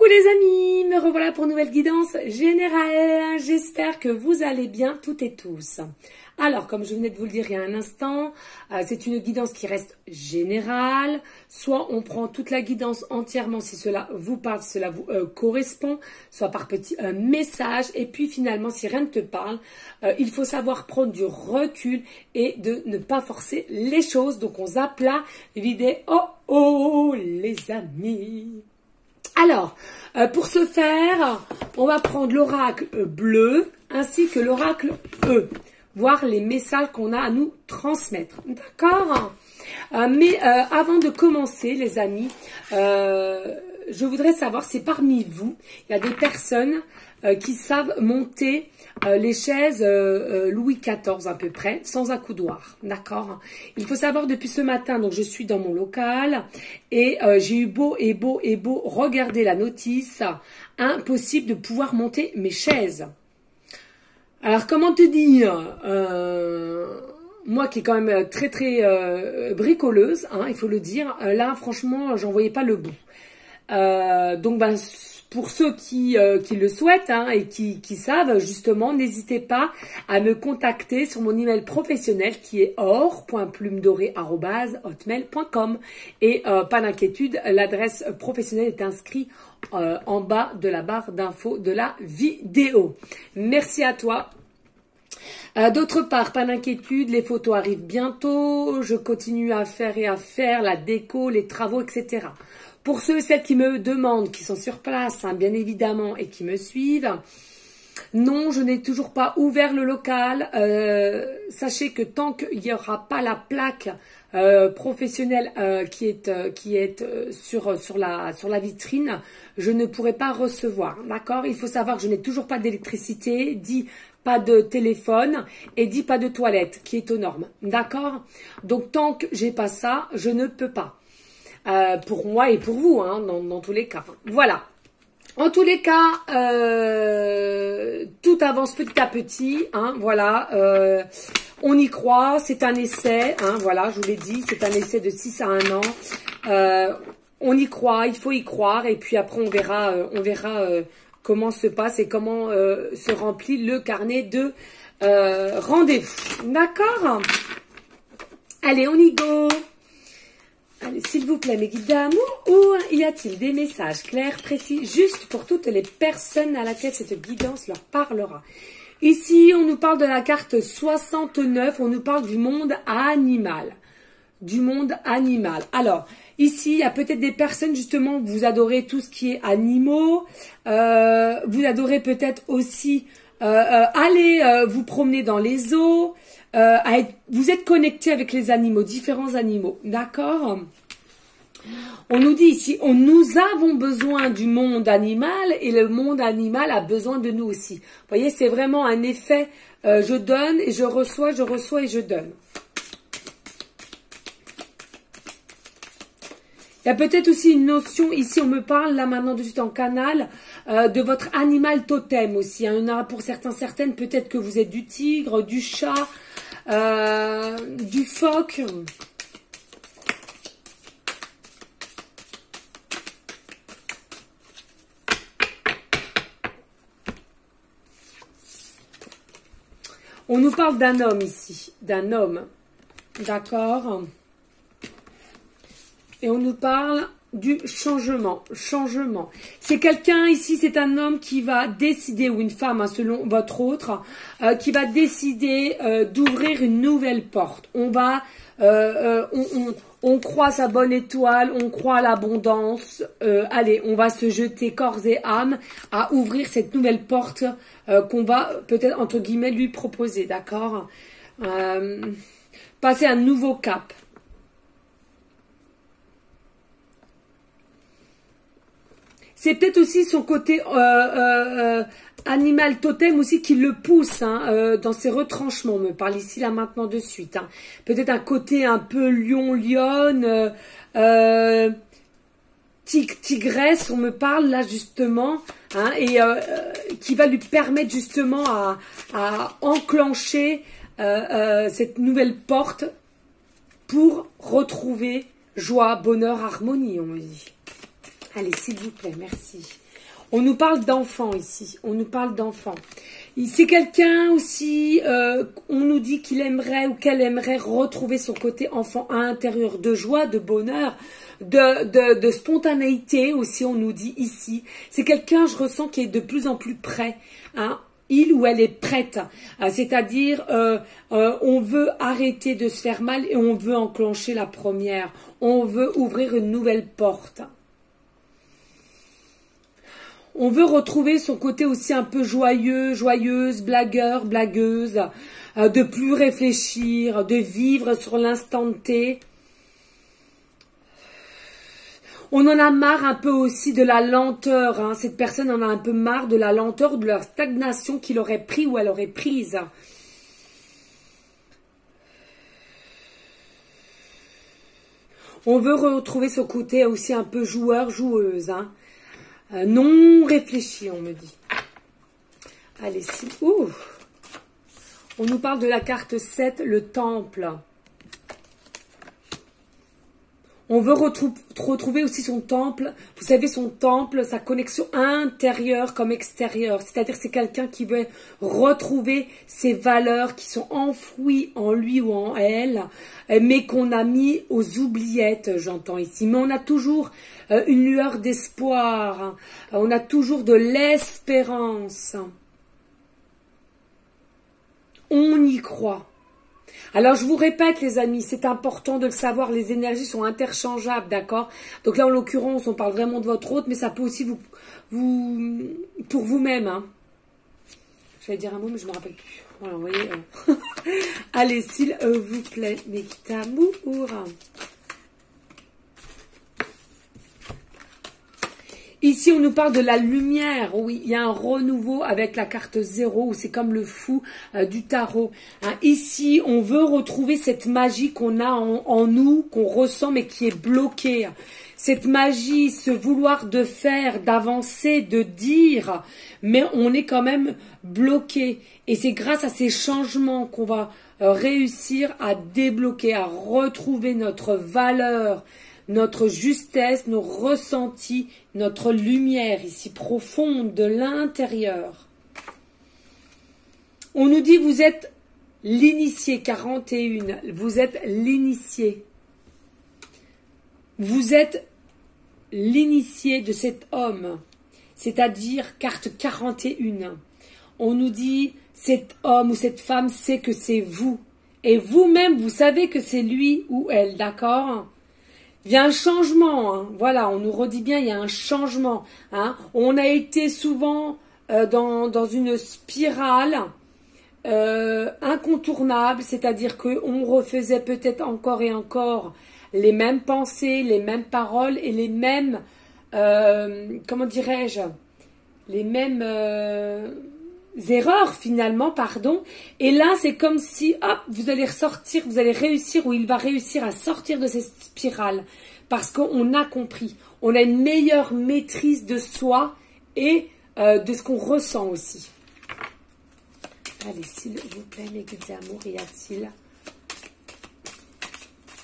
Coucou les amis, me revoilà pour une nouvelle guidance générale. J'espère que vous allez bien toutes et tous. Alors, comme je venais de vous le dire il y a un instant, c'est une guidance qui reste générale. Soit on prend toute la guidance entièrement si cela vous parle, si cela vous correspond, soit par petits messages. Et puis finalement, si rien ne te parle, il faut savoir prendre du recul et de ne pas forcer les choses. Donc on zappe la vidéo, les amis. Alors, pour ce faire, on va prendre l'oracle bleu ainsi que l'oracle E, voir les messages qu'on a à nous transmettre. D'accord? Mais avant de commencer, les amis, je voudrais savoir si parmi vous, il y a des personnes qui savent monter les chaises Louis XIV à peu près, sans accoudoir, d'accord? Il faut savoir depuis ce matin, donc je suis dans mon local et j'ai eu beau regarder la notice, impossible de pouvoir monter mes chaises. Alors comment te dire, moi qui est quand même très bricoleuse, hein, il faut le dire, là franchement j'en voyais pas le bout. Donc ben, pour ceux qui le souhaitent hein, et qui savent justement, n'hésitez pas à me contacter sur mon email professionnel qui est or.plumedorée@hotmail.com et pas d'inquiétude, l'adresse professionnelle est inscrite en bas de la barre d'infos de la vidéo. Merci à toi. D'autre part, pas d'inquiétude, les photos arrivent bientôt, je continue à faire la déco, les travaux, etc. Pour ceux et celles qui me demandent, qui sont sur place, hein, bien évidemment, et qui me suivent, non, je n'ai toujours pas ouvert le local. Sachez que tant qu'il n'y aura pas la plaque professionnelle qui est sur la vitrine, je ne pourrai pas recevoir. D'accord? Il faut savoir que je n'ai toujours pas d'électricité, dit pas de téléphone et dit pas de toilette, qui est aux normes. D'accord? Donc tant que j'ai pas ça, je ne peux pas. Pour moi et pour vous, hein, dans tous les cas. Voilà. En tous les cas, tout avance petit à petit. Hein, voilà. On y croit. C'est un essai. Hein, voilà, je vous l'ai dit. C'est un essai de 6 à 1 an. On y croit. Il faut y croire. Et puis après, on verra comment se passe et comment se remplit le carnet de rendez-vous. D'accord? Allez, on y go. Allez, s'il vous plaît, mes guides d'amour, ou y a-t-il des messages clairs, précis, juste pour toutes les personnes à laquelle cette guidance leur parlera? Ici, on nous parle de la carte 69, on nous parle du monde animal. Du monde animal. Alors, ici, il y a peut-être des personnes, justement, vous adorez tout ce qui est animaux, vous adorez peut-être aussi aller vous promener dans les zoos, vous êtes connecté avec les animaux, différents animaux, d'accord? On nous dit ici, nous avons besoin du monde animal et le monde animal a besoin de nous aussi. Vous voyez, c'est vraiment un effet, je donne et je reçois et je donne. Il y a peut-être aussi une notion, ici on me parle, là maintenant de suite en canal, de votre animal totem aussi. Hein. Il y en a pour certaines, peut-être que vous êtes du tigre, du chat, du phoque. On nous parle d'un homme ici, d'un homme, d'accord? Et on nous parle du changement. C'est quelqu'un ici, c'est un homme qui va décider, ou une femme, hein, selon votre autre, qui va décider d'ouvrir une nouvelle porte. On va, on croit sa bonne étoile, on croit à l'abondance. Allez, on va se jeter corps et âme à ouvrir cette nouvelle porte qu'on va peut-être, entre guillemets, lui proposer, d'accord? Passer un nouveau cap. C'est peut-être aussi son côté animal totem aussi qui le pousse hein, dans ses retranchements. On me parle ici, là, maintenant, de suite. Hein. Peut-être un côté un peu lion-lionne, tigresse, on me parle là, justement. Hein, et qui va lui permettre, justement, à enclencher cette nouvelle porte pour retrouver joie, bonheur, harmonie, on me dit. Allez, s'il vous plaît, merci. On nous parle d'enfants ici. On nous parle d'enfants. C'est quelqu'un aussi, on nous dit qu'il aimerait ou qu'elle aimerait retrouver son côté enfant à l'intérieur, de joie, de bonheur, de spontanéité aussi, on nous dit ici. C'est quelqu'un, je ressens, qui est de plus en plus prêt. Hein. Il ou elle est prête. C'est-à-dire, on veut arrêter de se faire mal et on veut enclencher la première. On veut ouvrir une nouvelle porte. On veut retrouver son côté aussi un peu joyeux, joyeuse, blagueur, blagueuse, de plus réfléchir, de vivre sur l'instant T. On en a marre un peu aussi de la lenteur. Hein. Cette personne en a un peu marre de la lenteur, de la stagnation qu'il aurait pris ou elle aurait prise. On veut retrouver ce côté aussi un peu joueur, joueuse. Hein. Non réfléchi, on me dit. Allez, si. Ouh. On nous parle de la carte 7, le temple. On veut retrouver aussi son temple. Vous savez, son temple, sa connexion intérieure comme extérieure. C'est-à-dire c'est quelqu'un qui veut retrouver ses valeurs qui sont enfouies en lui ou en elle, mais qu'on a mis aux oubliettes, j'entends ici. Mais on a toujours une lueur d'espoir. On a toujours de l'espérance. On y croit. Alors, je vous répète, les amis, c'est important de le savoir, les énergies sont interchangeables, d'accord? Donc là, en l'occurrence, on parle vraiment de votre hôte, mais ça peut aussi pour vous-même, hein. J'allais dire un mot, mais je ne me rappelle plus. Voilà, vous voyez. Allez, s'il vous plaît, mes amours. Ici, on nous parle de la lumière. Oui, il y a un renouveau avec la carte 0, où c'est comme le fou du tarot. Hein, ici, on veut retrouver cette magie qu'on a en nous, qu'on ressent, mais qui est bloquée. Cette magie, ce vouloir de faire, d'avancer, de dire, mais on est quand même bloqué. Et c'est grâce à ces changements qu'on va réussir à débloquer, à retrouver notre valeur, notre justesse, nos ressentis, notre lumière ici profonde de l'intérieur. On nous dit vous êtes l'initié, 41, vous êtes l'initié. Vous êtes l'initié de cet homme, c'est-à-dire carte 41. On nous dit cet homme ou cette femme sait que c'est vous. Et vous-même, vous savez que c'est lui ou elle, d'accord ? Il y a un changement, hein. Voilà, on nous redit bien, il y a un changement. Hein. On a été souvent dans une spirale incontournable, c'est-à-dire qu'on refaisait peut-être encore et encore les mêmes pensées, les mêmes paroles et les mêmes, comment dirais-je, les mêmes erreurs finalement, pardon. Et là, c'est comme si, hop, vous allez ressortir, vous allez réussir, ou il va réussir à sortir de cette spirale. Parce qu'on a compris, on a une meilleure maîtrise de soi et de ce qu'on ressent aussi. Allez, s'il vous plaît, mes guides d'amour, y a-t-il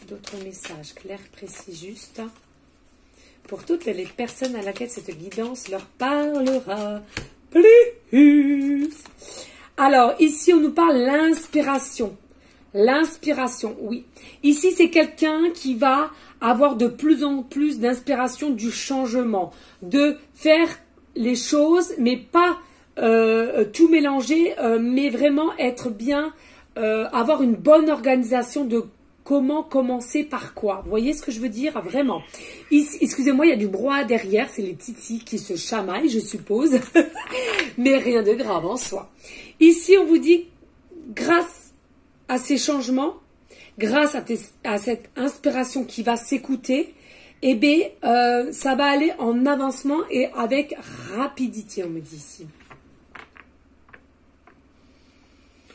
d'autres messages clairs, précis, justes pour toutes les personnes à laquelle cette guidance leur parlera plus. Alors, ici, on nous parle l'inspiration. L'inspiration, oui. Ici, c'est quelqu'un qui va avoir de plus en plus d'inspiration du changement, de faire les choses, mais pas tout mélanger, mais vraiment être bien, avoir une bonne organisation de comment commencer par quoi. Vous voyez ce que je veux dire? Vraiment. Excusez-moi, il y a du brouhaha derrière. C'est les titis qui se chamaillent, je suppose. Mais rien de grave en soi. Ici, on vous dit, grâce à ces changements, grâce à cette inspiration qui va s'écouter, eh bien, ça va aller en avancement et avec rapidité, on me dit ici.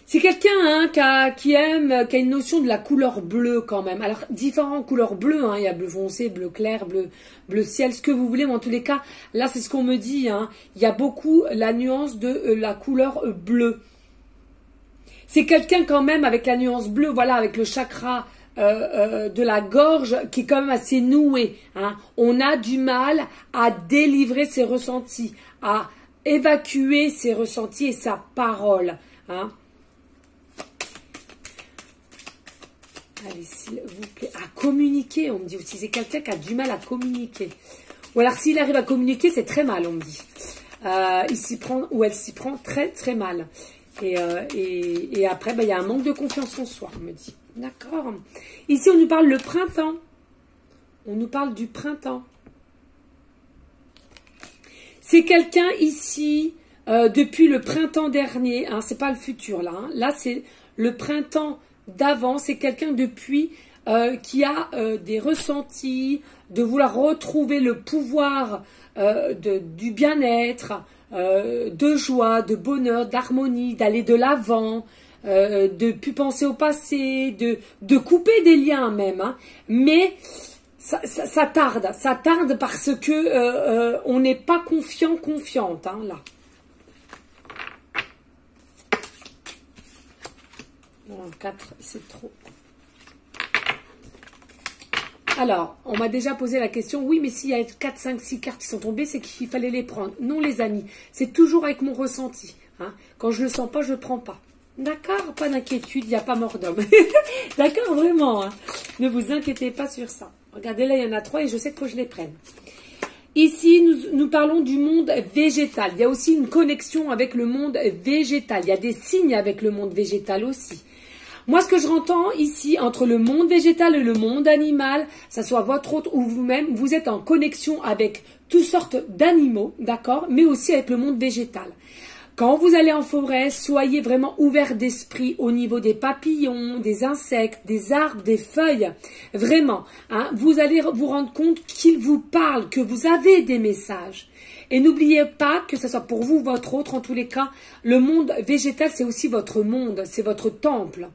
C'est quelqu'un hein, qui a une notion de la couleur bleue quand même. Alors, différentes couleurs bleues, hein, il y a bleu foncé, bleu clair, bleu ciel, ce que vous voulez. Mais en tous les cas, là, c'est ce qu'on me dit. Hein, il y a beaucoup la nuance de la couleur bleue. C'est quelqu'un quand même avec la nuance bleue, voilà, avec le chakra de la gorge qui est quand même assez nouée. Hein. On a du mal à délivrer ses ressentis, à évacuer ses ressentis et sa parole. Hein. Allez, s'il vous plaît, à communiquer, on me dit aussi. C'est quelqu'un qui a du mal à communiquer. Ou alors, s'il arrive à communiquer, c'est très mal, on me dit. Il s'y prend, ou elle s'y prend très, très mal. Et après, il y a un manque de confiance en soi, on me dit. D'accord. Ici, on nous parle le printemps. On nous parle du printemps. C'est quelqu'un ici, depuis le printemps dernier, hein, c'est pas le futur, là. Hein, là, c'est le printemps d'avant, c'est quelqu'un depuis qui a des ressentis, de vouloir retrouver le pouvoir du bien-être, de joie, de bonheur, d'harmonie, d'aller de l'avant, de plus penser au passé, de couper des liens même. Hein. Mais ça tarde parce que on n'est pas confiante, hein, là. Non, 4, c'est trop. Alors, on m'a déjà posé la question, oui, mais s'il y a 4, 5, 6 cartes qui sont tombées, c'est qu'il fallait les prendre. Non, les amis, c'est toujours avec mon ressenti. Hein. Quand je ne le sens pas, je ne prends pas. D'accord, pas d'inquiétude, il n'y a pas mort d'homme. D'accord, vraiment. Hein. Ne vous inquiétez pas sur ça. Regardez, là, il y en a 3 et je sais qu'il faut que je les prenne. Ici, nous parlons du monde végétal. Il y a aussi une connexion avec le monde végétal. Il y a des signes avec le monde végétal aussi. Moi, ce que je entends ici, entre le monde végétal et le monde animal, ça soit votre hôte ou vous-même, vous êtes en connexion avec toutes sortes d'animaux, d'accord, mais aussi avec le monde végétal. Quand vous allez en forêt, soyez vraiment ouvert d'esprit au niveau des papillons, des insectes, des arbres, des feuilles. Vraiment, hein, vous allez vous rendre compte qu'ils vous parlent, que vous avez des messages. Et n'oubliez pas que ce soit pour vous ou votre autre, en tous les cas, le monde végétal, c'est aussi votre monde, c'est votre temple.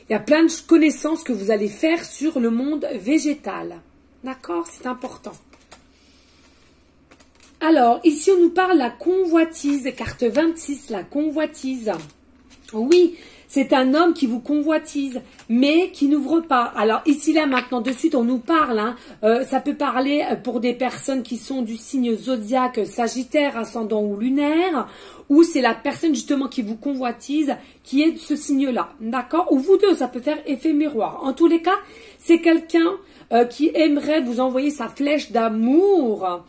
Il y a plein de connaissances que vous allez faire sur le monde végétal. D'accord? C'est important. Alors, ici, on nous parle de la convoitise, carte 26, la convoitise. Oui, c'est un homme qui vous convoitise, mais qui n'ouvre pas. Alors, ici, là, maintenant, de suite, on nous parle. Hein, ça peut parler pour des personnes qui sont du signe zodiaque Sagittaire, ascendant ou lunaire, ou c'est la personne, justement, qui vous convoitise, qui est de ce signe-là. D'accord? Ou vous deux, ça peut faire effet miroir. En tous les cas, c'est quelqu'un qui aimerait vous envoyer sa flèche d'amour.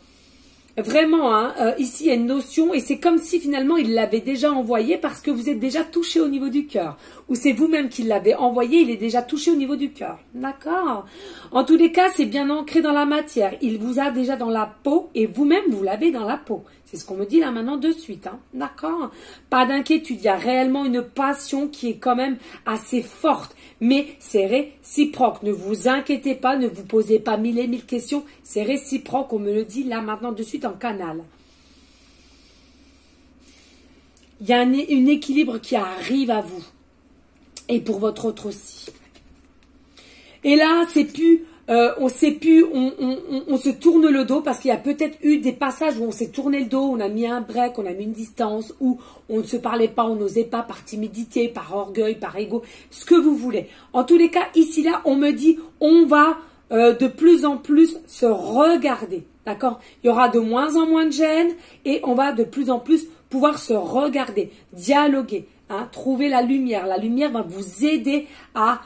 Vraiment, hein, ici, il y a une notion, et c'est comme si finalement il l'avait déjà envoyé parce que vous êtes déjà touché au niveau du cœur. Ou c'est vous-même qui l'avez envoyé, il est déjà touché au niveau du cœur. D'accord? En tous les cas, c'est bien ancré dans la matière. Il vous a déjà dans la peau, et vous-même, vous l'avez dans la peau. C'est ce qu'on me dit là maintenant de suite. Hein. D'accord? Pas d'inquiétude, il y a réellement une passion qui est quand même assez forte. Mais c'est réciproque. Ne vous inquiétez pas, ne vous posez pas mille et mille questions. C'est réciproque, on me le dit là maintenant de suite en canal. Il y a un équilibre qui arrive à vous. Et pour votre autre aussi. Et là, c'est plus... on sait plus, on se tourne le dos parce qu'il y a peut-être eu des passages où on s'est tourné le dos, on a mis un break, on a mis une distance, où on ne se parlait pas, on n'osait pas par timidité, par orgueil, par ego, ce que vous voulez. En tous les cas, ici, là, on me dit, on va de plus en plus se regarder, d'accord? Il y aura de moins en moins de gêne et on va de plus en plus pouvoir se regarder, dialoguer. Hein, trouver la lumière. La lumière va vous aider à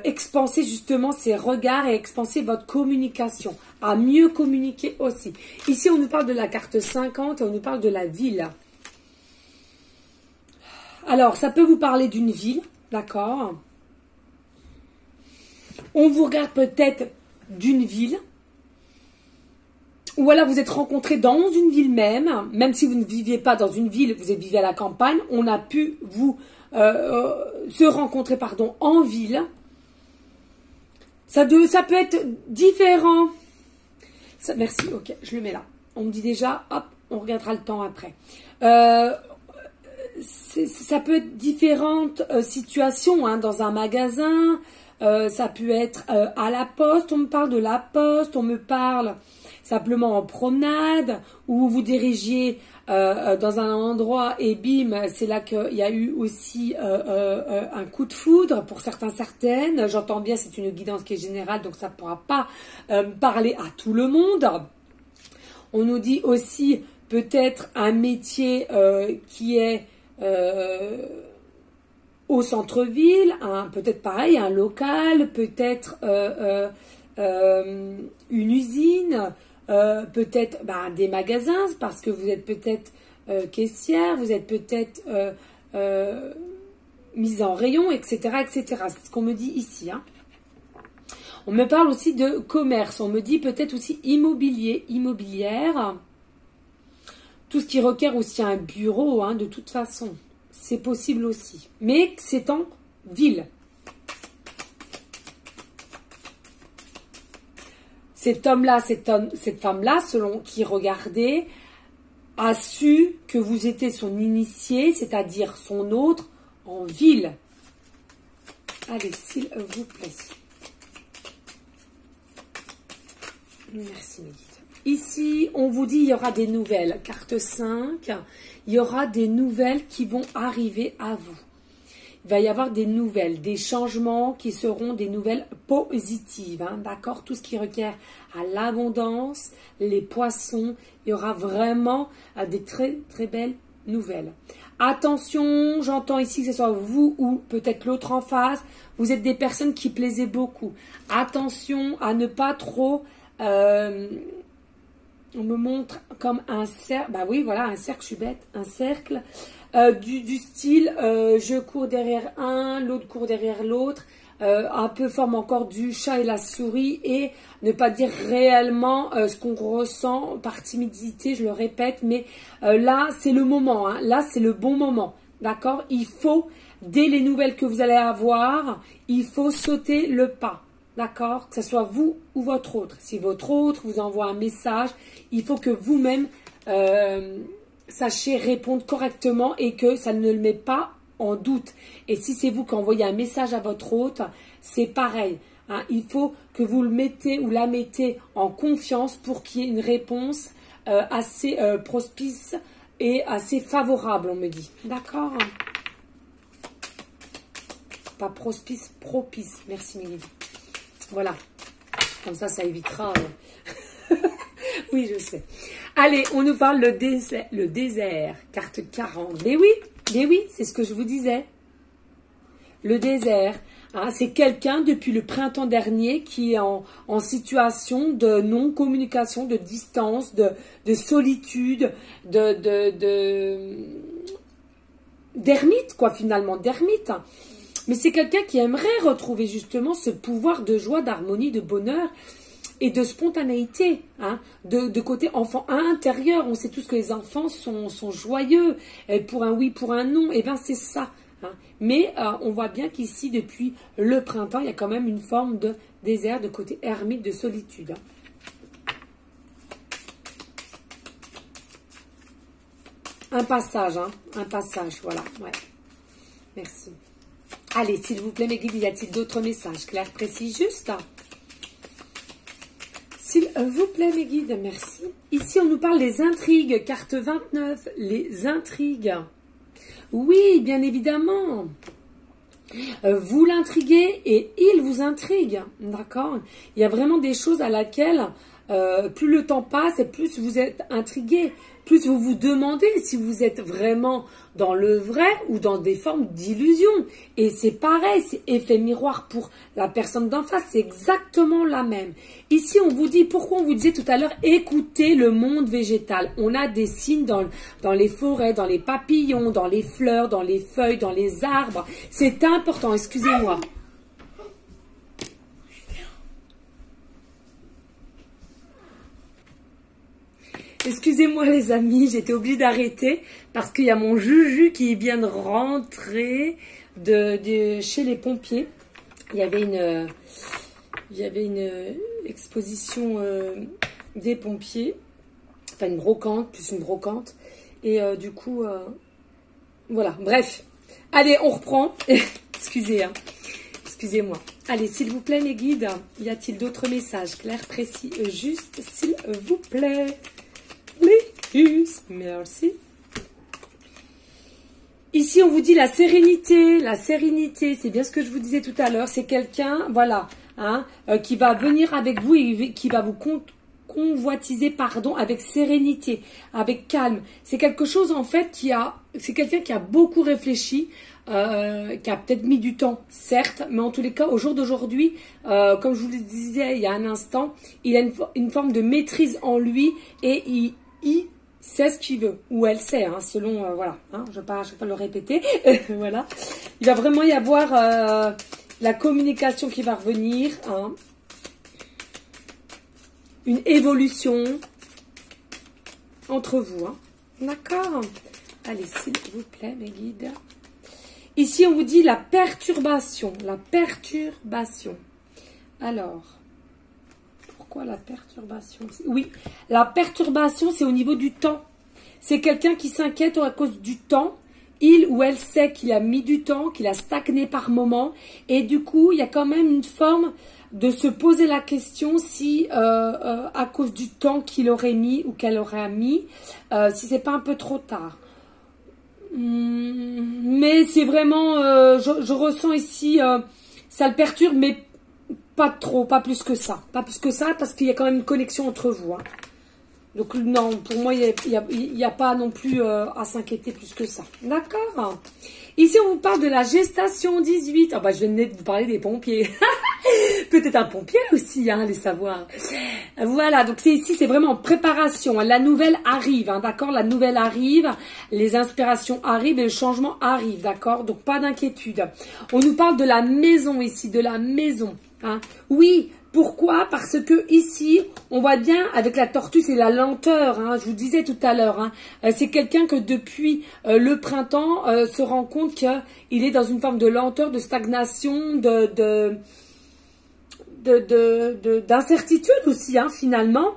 expanser justement ces regards et expanser votre communication, à mieux communiquer aussi. Ici, on nous parle de la carte 50 et on nous parle de la ville. Alors, ça peut vous parler d'une ville, d'accord? On vous regarde peut-être d'une ville. Ou alors vous êtes rencontrés dans une ville même si vous ne viviez pas dans une ville, vous vivez à la campagne, on a pu vous se rencontrer en ville. Ça peut être différent. Ça, merci, ok, je le mets là. On me dit déjà, hop, on regardera le temps après. Ça peut être différentes situations hein, dans un magasin, ça peut être à la poste, on me parle de la poste, on me parle... simplement en promenade, ou vous vous dirigiez dans un endroit et bim, c'est là qu'il y a eu aussi un coup de foudre pour certaines. J'entends bien, c'est une guidance qui est générale, donc ça ne pourra pas parler à tout le monde. On nous dit aussi peut-être un métier qui est au centre-ville, peut-être pareil, un local, peut-être une usine, peut-être des magasins, parce que vous êtes peut-être caissière, vous êtes peut-être mise en rayon, etc., etc. C'est ce qu'on me dit ici. Hein. On me parle aussi de commerce, on me dit peut-être aussi immobilier, immobilière, tout ce qui requiert aussi un bureau, hein, de toute façon. C'est possible aussi, mais c'est en ville. Cet homme-là, cette femme-là, selon qui regardait, a su que vous étiez son initié, c'est-à-dire son autre, en ville. Allez, s'il vous plaît. Merci, Mélite. Ici, on vous dit il y aura des nouvelles. Carte 5, il y aura des nouvelles qui vont arriver à vous. Il va y avoir des nouvelles, des changements qui seront des nouvelles positives. Hein, d'accord? Tout ce qui requiert à l'abondance, les poissons, il y aura vraiment des très très belles nouvelles. Attention, j'entends ici que ce soit vous ou peut-être l'autre en face. Vous êtes des personnes qui plaisaient beaucoup. Attention à ne pas trop... on me montre comme un cercle, bah oui, voilà, un cercle, je suis bête, un cercle, du style, je cours derrière un, l'autre court derrière l'autre, un peu forme encore du chat et la souris, et ne pas dire réellement ce qu'on ressent par timidité, je le répète, mais là, c'est le moment, hein, là, c'est le bon moment, d'accord? Il faut, dès les nouvelles que vous allez avoir, il faut sauter le pas. D'accord? Que ce soit vous ou votre autre. Si votre autre vous envoie un message, il faut que vous-même sachiez répondre correctement et que ça ne le met pas en doute. Et si c'est vous qui envoyez un message à votre autre, c'est pareil. Hein? Il faut que vous le mettez ou la mettez en confiance pour qu'il y ait une réponse assez propice et assez favorable, on me dit. D'accord? Pas propice, propice. Merci, Mélanie. Voilà, comme ça évitera. Oui, je sais. Allez, on nous parle le désert, carte 40. Mais oui, c'est ce que je vous disais. Le désert, hein, c'est quelqu'un depuis le printemps dernier qui est en situation de non-communication, de distance, de solitude, d'ermite, quoi, finalement, d'ermite. Mais c'est quelqu'un qui aimerait retrouver justement ce pouvoir de joie, d'harmonie, de bonheur et de spontanéité, hein, de côté enfant intérieur. On sait tous que les enfants sont joyeux, et pour un oui, pour un non, et bien c'est ça. Hein. Mais on voit bien qu'ici, depuis le printemps, il y a quand même une forme de désert, de côté ermite, de solitude. Un passage, voilà, ouais. Merci. Allez, s'il vous plaît, mes guides, y a-t-il d'autres messages clairs, précis, justes? S'il vous plaît, mes guides, merci. Ici, on nous parle des intrigues, carte 29, les intrigues. Oui, bien évidemment. Vous l'intriguez et il vous intrigue, d'accord? Il y a vraiment des choses à laquelle, plus le temps passe et plus vous êtes intrigué, plus vous vous demandez si vous êtes vraiment dans le vrai ou dans des formes d'illusion. Et c'est pareil, c'est effet miroir pour la personne d'en face, c'est exactement la même. Ici, on vous dit, pourquoi on vous disait tout à l'heure, écoutez le monde végétal. On a des signes dans les forêts, dans les papillons, dans les fleurs, dans les feuilles, dans les arbres. C'est important, excusez-moi. Excusez-moi les amis, j'étais obligée d'arrêter parce qu'il y a mon Juju qui vient de rentrer chez les pompiers. Il y avait une exposition des pompiers, enfin une brocante, plus une brocante. Et du coup, voilà, bref. Allez, on reprend. Excusez, hein. excusez-moi. Allez, s'il vous plaît, mes guides, y a-t-il d'autres messages clairs, précis, juste, s'il vous plaît? Please, merci. Ici, on vous dit la sérénité. La sérénité, c'est bien ce que je vous disais tout à l'heure. C'est quelqu'un, voilà, hein, qui va venir avec vous et qui va vous convoitiser, pardon, avec sérénité, avec calme. C'est quelque chose, en fait, c'est quelqu'un qui a beaucoup réfléchi, qui a peut-être mis du temps, certes, mais en tous les cas, au jour d'aujourd'hui, comme je vous le disais il y a un instant, il a une forme de maîtrise en lui et il sait ce qu'il veut, ou elle sait, hein, selon, voilà, hein, je ne vais pas le répéter, voilà. Il va vraiment y avoir la communication qui va revenir, hein, une évolution entre vous, hein. D'accord? Allez, s'il vous plaît, mes guides. Ici, on vous dit la perturbation, la perturbation. Alors, pourquoi la perturbation? Oui, la perturbation, c'est au niveau du temps. C'est quelqu'un qui s'inquiète à cause du temps. Il ou elle sait qu'il a mis du temps, qu'il a stagné par moment. Et du coup, il y a quand même une forme de se poser la question si, à cause du temps qu'il aurait mis ou qu'elle aurait mis, si c'est pas un peu trop tard. Mais c'est vraiment, je ressens ici, ça le perturbe, mais pas trop, pas plus que ça. Pas plus que ça, parce qu'il y a quand même une connexion entre vous, hein. Donc non, pour moi, il n'y a pas non plus à s'inquiéter plus que ça. D'accord? Ici, on vous parle de la gestation 18. Ah bah, je venais de vous parler des pompiers. Peut-être un pompier aussi, hein, allez savoir. Voilà, donc ici, c'est vraiment en préparation. La nouvelle arrive, hein, d'accord? La nouvelle arrive, les inspirations arrivent et le changement arrive, d'accord? Donc, pas d'inquiétude. On nous parle de la maison ici, de la maison, hein. Oui. Pourquoi? Parce que ici, on voit bien avec la tortue, c'est la lenteur, hein, je vous disais tout à l'heure. Hein, c'est quelqu'un que depuis le printemps se rend compte qu'il est dans une forme de lenteur, de stagnation, d'incertitude aussi, hein, finalement.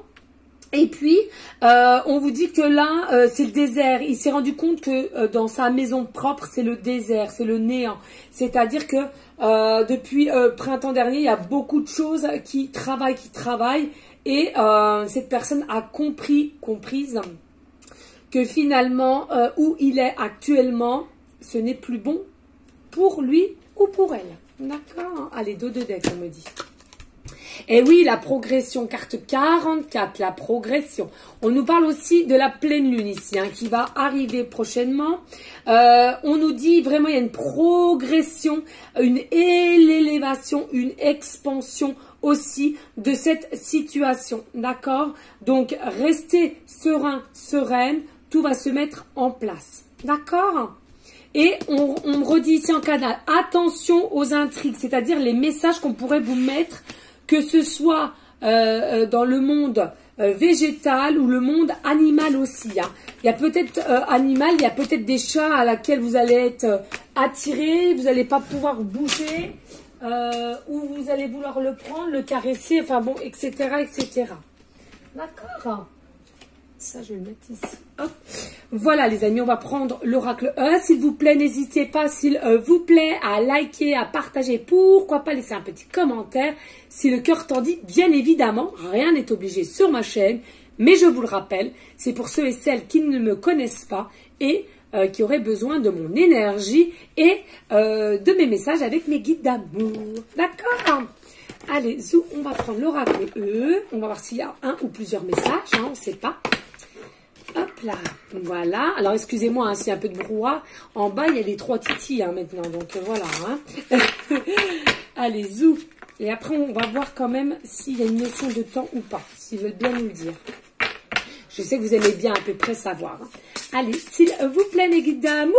Et puis, on vous dit que là, c'est le désert. Il s'est rendu compte que dans sa maison propre, c'est le désert, c'est le néant. C'est-à-dire que depuis printemps dernier, il y a beaucoup de choses qui travaillent. Et cette personne a comprise que finalement, où il est actuellement, ce n'est plus bon pour lui ou pour elle. D'accord? Allez, dos de deck, on me dit. Et oui, la progression, carte 44, la progression. On nous parle aussi de la pleine lune ici, hein, qui va arriver prochainement. On nous dit vraiment, il y a une progression, une élévation, une expansion aussi de cette situation. D'accord? Donc, restez serein, sereine, tout va se mettre en place. D'accord? Et on me redit ici en canal, attention aux intrigues, c'est-à-dire les messages qu'on pourrait vous mettre, que ce soit dans le monde végétal ou le monde animal aussi. Hein. Il y a peut-être animal, il y a peut-être des chats à laquelle vous allez être attiré, vous n'allez pas pouvoir bouger, ou vous allez vouloir le prendre, le caresser, enfin bon, etc., etc. D'accord? Ça, je vais le mettre ici. Hop. Voilà, les amis, on va prendre l'oracle 1. S'il vous plaît, n'hésitez pas, s'il vous plaît, à liker, à partager. Pourquoi pas laisser un petit commentaire si le cœur t'en dit. Bien évidemment, rien n'est obligé sur ma chaîne. Mais je vous le rappelle, c'est pour ceux et celles qui ne me connaissent pas et qui auraient besoin de mon énergie et de mes messages avec mes guides d'amour. D'accord? Allez, zou, on va prendre l'oracle E. On va voir s'il y a un ou plusieurs messages, hein, on ne sait pas. Hop là, voilà. Alors, excusez-moi, hein, s'il y a un peu de brouhaha. En bas, il y a les 3 titis hein, maintenant. Donc, voilà. Hein. Allez, zou. Et après, on va voir quand même s'il y a une notion de temps ou pas. S'ils veulent bien nous le dire. Je sais que vous aimez bien à peu près savoir. Hein. Allez, s'il vous plaît, mes guides d'amour,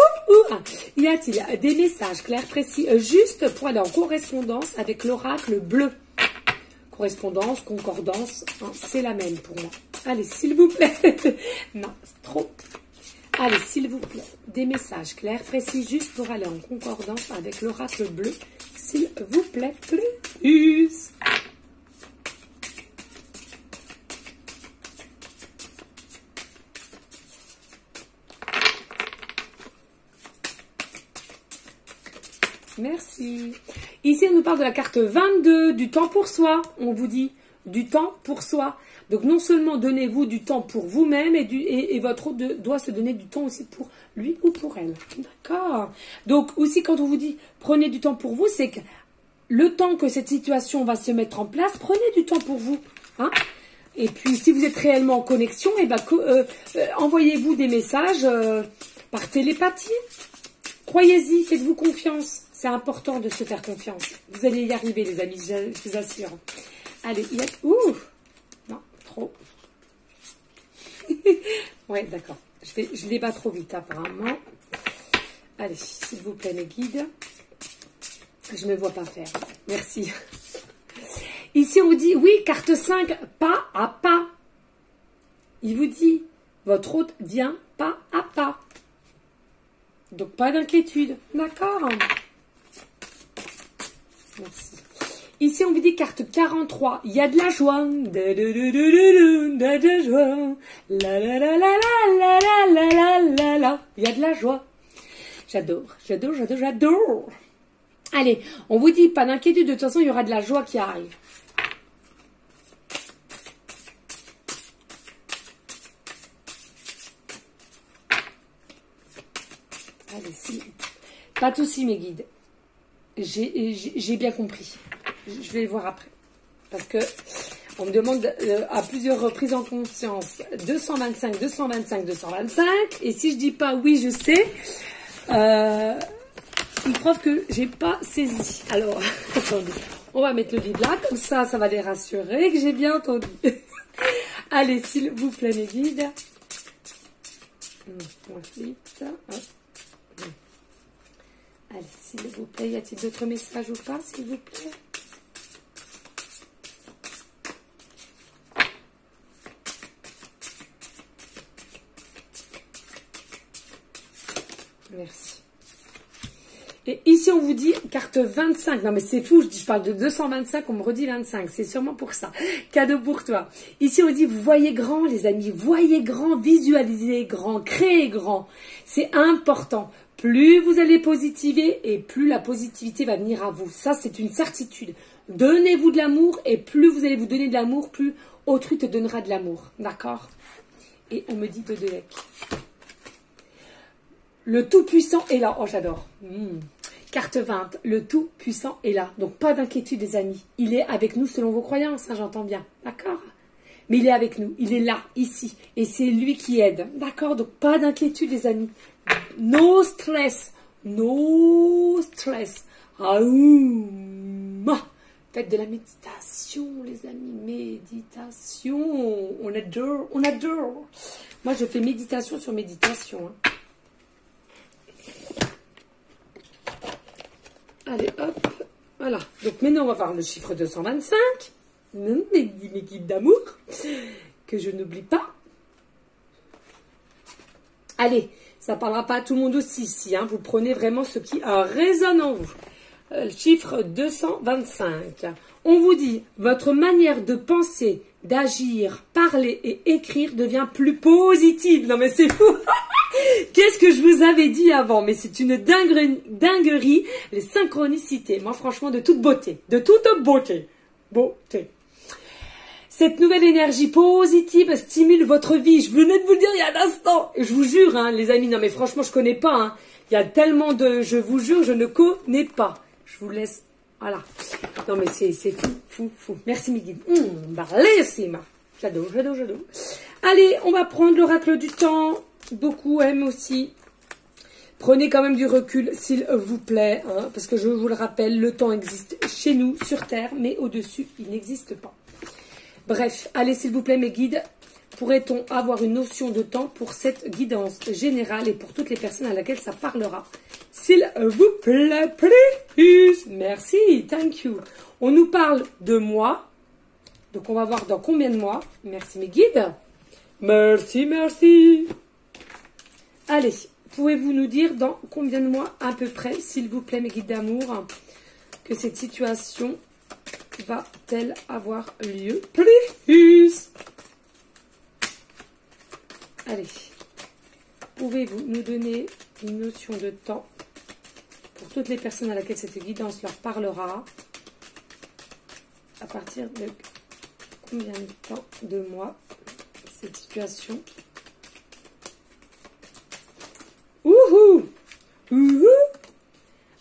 y a-t-il des messages clairs, précis, juste pour aller en correspondance avec l'oracle bleu? Correspondance, concordance, hein, c'est la même pour moi. Allez, s'il vous plaît. Non, c'est trop. Allez, s'il vous plaît, des messages clairs, précis, juste pour aller en concordance avec l'oracle bleu. S'il vous plaît, plus. Merci. Ici, on nous parle de la carte 22, du temps pour soi. On vous dit du temps pour soi. Donc, non seulement donnez-vous du temps pour vous-même et votre autre doit se donner du temps aussi pour lui ou pour elle. D'accord. Donc, aussi, quand on vous dit prenez du temps pour vous, c'est que le temps que cette situation va se mettre en place, prenez du temps pour vous. Hein? Et puis, si vous êtes réellement en connexion, eh ben, envoyez-vous des messages par télépathie. Croyez-y, faites-vous confiance. C'est important de se faire confiance. Vous allez y arriver, les amis, je vous assure. Allez, il y a... Ouh! Non, trop. Ouais, d'accord. Je les bats trop vite, apparemment. Allez, s'il vous plaît, mes guides. Je ne vois pas faire. Merci. Ici, on vous dit, oui, carte 5, pas à pas. Il vous dit, votre hôte vient pas à pas. Donc, pas d'inquiétude. D'accord. Merci. Ici, on vous dit carte 43. Il y a de la joie. De joie. La la la la la la la la la la. Il y a de la joie. J'adore, j'adore, j'adore, j'adore. Allez, on vous dit pas d'inquiétude. De toute façon, il y aura de la joie qui arrive. Allez, si. Pas de soucis, mes guides. J'ai bien compris. Je vais le voir après. Parce que on me demande à plusieurs reprises en conscience 225, 225, 225. Et si je dis pas oui, je sais, une preuve que j'ai pas saisi. Alors, attendez. On va mettre le guide là. Comme ça, ça va les rassurer que j'ai bien entendu. Allez, s'il vous plaît, mes guides. Vite. Allez, s'il vous plaît, y a-t-il d'autres messages ou pas, s'il vous plaît? Merci. Et ici, on vous dit carte 25. Non, mais c'est fou, je parle de 225, on me redit 25. C'est sûrement pour ça. Cadeau pour toi. Ici, on dit, vous voyez grand, les amis. Voyez grand, visualisez grand, créez grand. C'est important. Plus vous allez positiver et plus la positivité va venir à vous. Ça, c'est une certitude. Donnez-vous de l'amour et plus vous allez vous donner de l'amour, plus autrui te donnera de l'amour. D'accord? Et on me dit de Delec. Le Tout-Puissant est là. Oh, j'adore. Carte 20. Le Tout-Puissant est là. Donc, pas d'inquiétude, les amis. Il est avec nous selon vos croyances, hein, j'entends bien. D'accord? Mais il est avec nous. Il est là, ici. Et c'est lui qui aide. D'accord? Donc, pas d'inquiétude, les amis. No stress. No stress. Aoum. Faites de la méditation, les amis. Méditation. On adore. On adore. Moi, je fais méditation sur méditation. Hein. Allez, hop. Voilà. Donc, maintenant, on va voir le chiffre 225. Mes guides d'amour. Que je n'oublie pas. Allez. Ça ne parlera pas à tout le monde aussi ici. Hein. Vous prenez vraiment ce qui résonne en vous. Chiffre 225. On vous dit, votre manière de penser, d'agir, parler et écrire devient plus positive. Non mais c'est fou. Qu'est-ce que je vous avais dit avant? Mais c'est une dinguerie, les synchronicités. Moi franchement, de toute beauté. De toute beauté. Beauté. Cette nouvelle énergie positive stimule votre vie. Je venais de vous le dire il y a un instant. Et je vous jure, hein, les amis, non mais franchement, je connais pas. Hein. Il y a tellement de... Je vous jure, je ne connais pas. Je vous laisse... Voilà. Non mais c'est fou, fou, fou. Merci mes guides. Bellissima. J'adore, j'adore, j'adore. Allez, on va prendre l'oracle du temps. Beaucoup aiment aussi. Prenez quand même du recul, s'il vous plaît. Hein, parce que je vous le rappelle, le temps existe chez nous, sur Terre. Mais au-dessus, il n'existe pas. Bref, allez s'il vous plaît mes guides, pourrait-on avoir une notion de temps pour cette guidance générale et pour toutes les personnes à laquelle ça parlera? S'il vous plaît, please. Merci, thank you. On nous parle de mois, donc on va voir dans combien de mois. Merci mes guides. Merci, merci. Allez, pouvez-vous nous dire dans combien de mois à peu près, s'il vous plaît mes guides d'amour, que cette situation va-t-elle avoir lieu? Plus. Allez. Pouvez-vous nous donner une notion de temps pour toutes les personnes à laquelle cette guidance leur parlera. À partir de combien de temps, de mois, cette situation. Ouhou! Ouhou!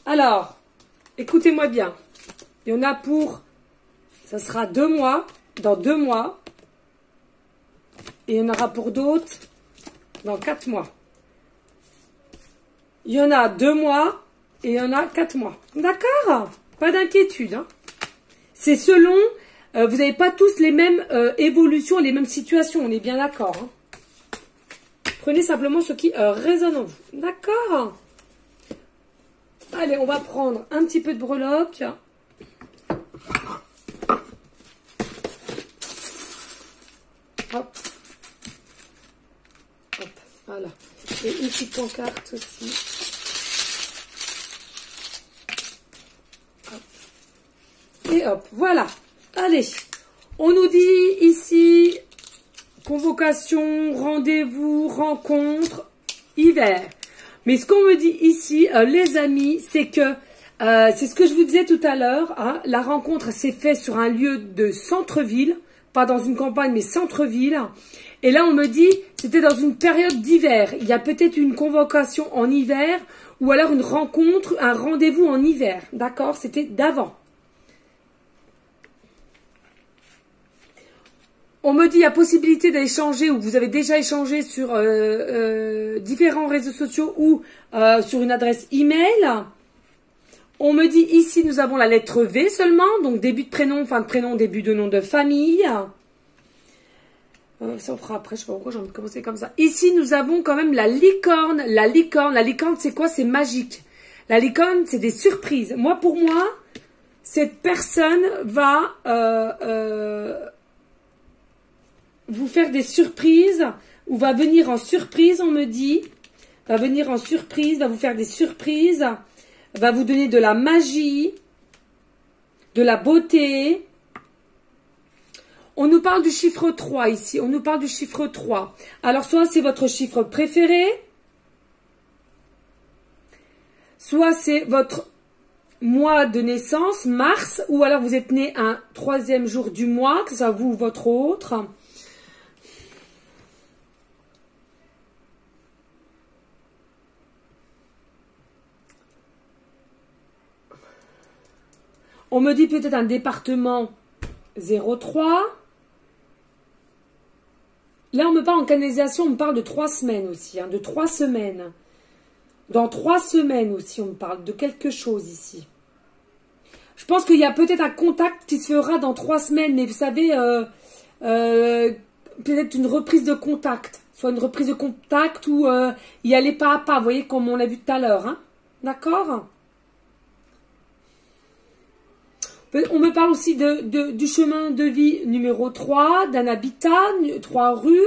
Alors, écoutez-moi bien. Il y en a pour, ça sera 2 mois, dans 2 mois. Et il y en aura pour d'autres dans 4 mois. Il y en a 2 mois et il y en a 4 mois. D'accord? Pas d'inquiétude. Hein. C'est selon, vous n'avez pas tous les mêmes évolutions, les mêmes situations. On est bien d'accord. Hein. Prenez simplement ce qui résonne en vous. D'accord? Allez, on va prendre un petit peu de breloque. Hop. Hop, voilà. Et une petite pancarte aussi. Hop. Et hop, voilà. Allez, on nous dit ici, convocation, rendez-vous, rencontre, hiver. Mais ce qu'on me dit ici, les amis, c'est que, c'est ce que je vous disais tout à l'heure, hein, la rencontre s'est faite sur un lieu de centre-ville, pas dans une campagne, mais centre-ville. Et là, on me dit, c'était dans une période d'hiver. Il y a peut-être une convocation en hiver, ou alors une rencontre, un rendez-vous en hiver. D'accord? C'était d'avant. On me dit, il y a possibilité d'échanger, ou vous avez déjà échangé sur différents réseaux sociaux ou sur une adresse email. On me dit, ici, nous avons la lettre V seulement, donc début de prénom, fin de prénom, début de nom de famille. Ça on fera après, je sais pas pourquoi j'ai envie de commencer comme ça. Ici, nous avons quand même la licorne. La licorne, c'est quoi? C'est magique. La licorne, c'est des surprises. Moi, pour moi, cette personne va vous faire des surprises, ou va venir en surprise, on me dit. Va venir en surprise, va vous faire des surprises, va vous donner de la magie, de la beauté. On nous parle du chiffre 3 ici, on nous parle du chiffre 3. Alors, soit c'est votre chiffre préféré, soit c'est votre mois de naissance, mars, ou alors vous êtes né un 3e jour du mois, que ce soit vous ou votre autre. On me dit peut-être un département 03. Là, on me parle en canalisation, on me parle de 3 semaines aussi, hein, de 3 semaines. Dans 3 semaines aussi, on me parle de quelque chose ici. Je pense qu'il y a peut-être un contact qui se fera dans 3 semaines, mais vous savez, peut-être une reprise de contact. Soit une reprise de contact ou y aller pas à pas, vous voyez, comme on a vu tout à l'heure. Hein. D'accord ? On me parle aussi du chemin de vie numéro 3, d'un habitat, 3 rues.